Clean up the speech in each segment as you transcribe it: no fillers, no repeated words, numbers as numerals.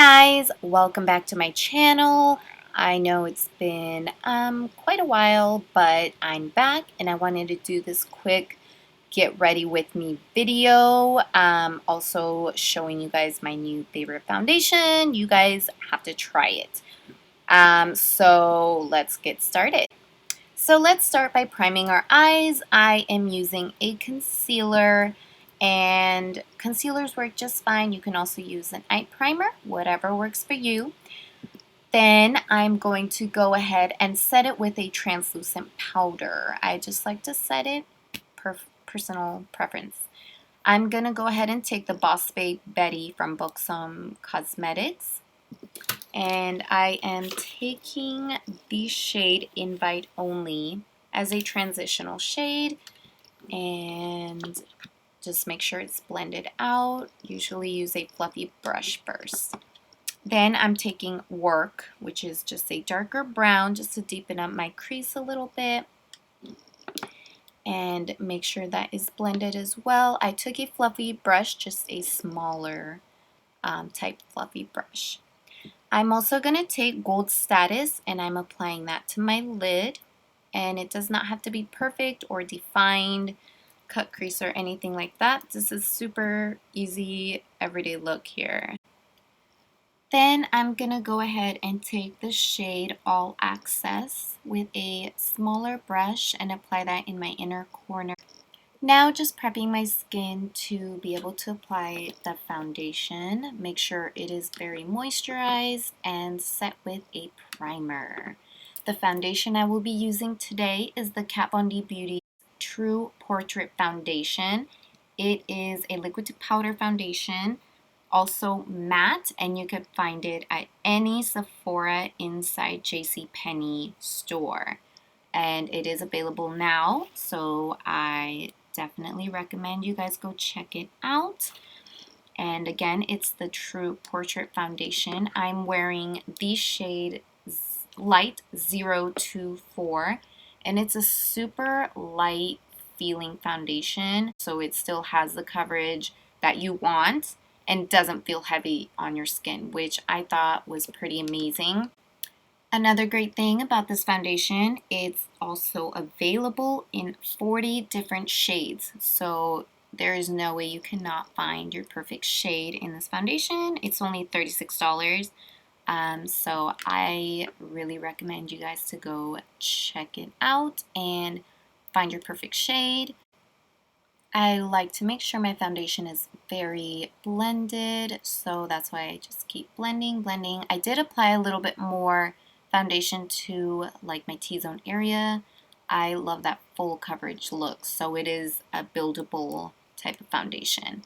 guys, welcome back to my channel. I know it's been quite a while, but I'm back and I wanted to do this quick get ready with me video. Also showing you guys my new favorite foundation. You guys have to try it. So let's get started. So let's start by priming our eyes. I am using a concealer, and concealers work just fine. You can also use an eye primer, whatever works for you. Then I'm going to go ahead and set it with a translucent powder. I just like to set it per personal preference. I'm going to go ahead and take the Boss Babe Betty from Buxom Cosmetics. And I am taking the shade Invite Only as a transitional shade, and just make sure it's blended out. Usually use a fluffy brush first. Then I'm taking Work, which is just a darker brown, just to deepen up my crease a little bit. And make sure that is blended as well. I took a fluffy brush, just a smaller type fluffy brush. I'm also going to take Gold Status and I'm applying that to my lid, and it does not have to be perfect or defined, cut crease or anything like that. This is super easy everyday look here. Then I'm going to go ahead and take the shade All Access with a smaller brush and apply that in my inner corner. Now just prepping my skin to be able to apply the foundation. Make sure it is very moisturized and set with a primer. The foundation I will be using today is the Kat Von D Beauty True Portrait Foundation. It is a liquid to powder foundation, also matte, and you could find it at any Sephora inside JCPenney store. And it is available now, so I definitely recommend you guys go check it out. And again, it's the True Portrait Foundation. I'm wearing the shade Light 024, and it's a super light feeling foundation, so it still has the coverage that you want and doesn't feel heavy on your skin, which I thought was pretty amazing. Another great thing about this foundation, it's also available in 40 different shades. So there is no way you cannot find your perfect shade in this foundation. It's only $36. So I really recommend you guys to go check it out and find your perfect shade. I like to make sure my foundation is very blended, so that's why I just keep blending. I did apply a little bit more foundation to like my T-zone area. I love that full coverage look, so it is a buildable type of foundation.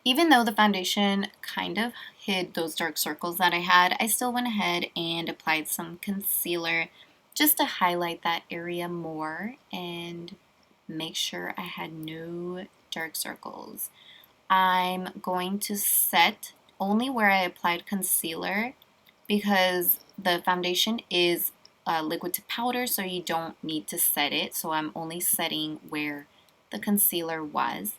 Even though the foundation kind of hid those dark circles that I had, I still went ahead and applied some concealer just to highlight that area more and make sure I had no dark circles. I'm going to set only where I applied concealer because the foundation is liquid to powder, so you don't need to set it. So I'm only setting where the concealer was.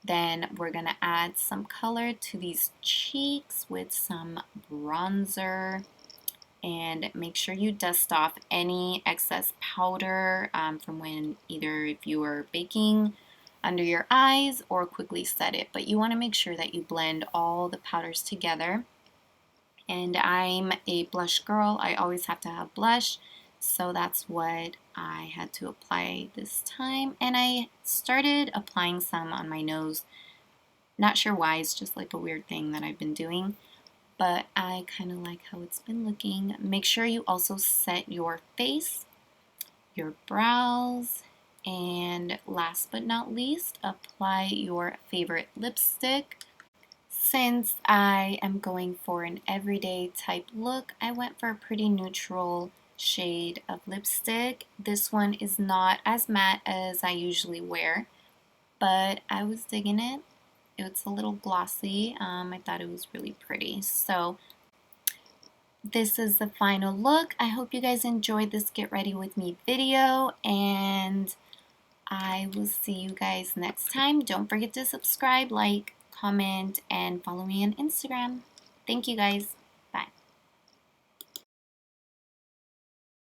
Then we're going to add some color to these cheeks with some bronzer. And make sure you dust off any excess powder from when either if you were baking under your eyes or quickly set it. But you want to make sure that you blend all the powders together. And I'm a blush girl. I always have to have blush. So that's what I had to apply this time. And I started applying some on my nose. Not sure why, it's just like a weird thing that I've been doing. But I kind of like how it's been looking. Make sure you also set your face, your brows, and last but not least, apply your favorite lipstick. Since I am going for an everyday type look, I went for a pretty neutral shade of lipstick. This one is not as matte as I usually wear, but I was digging it. It's a little glossy. I thought it was really pretty. So this is the final look. I hope you guys enjoyed this Get Ready With Me video, and I will see you guys next time. Don't forget to subscribe, like, comment, and follow me on Instagram. Thank you guys.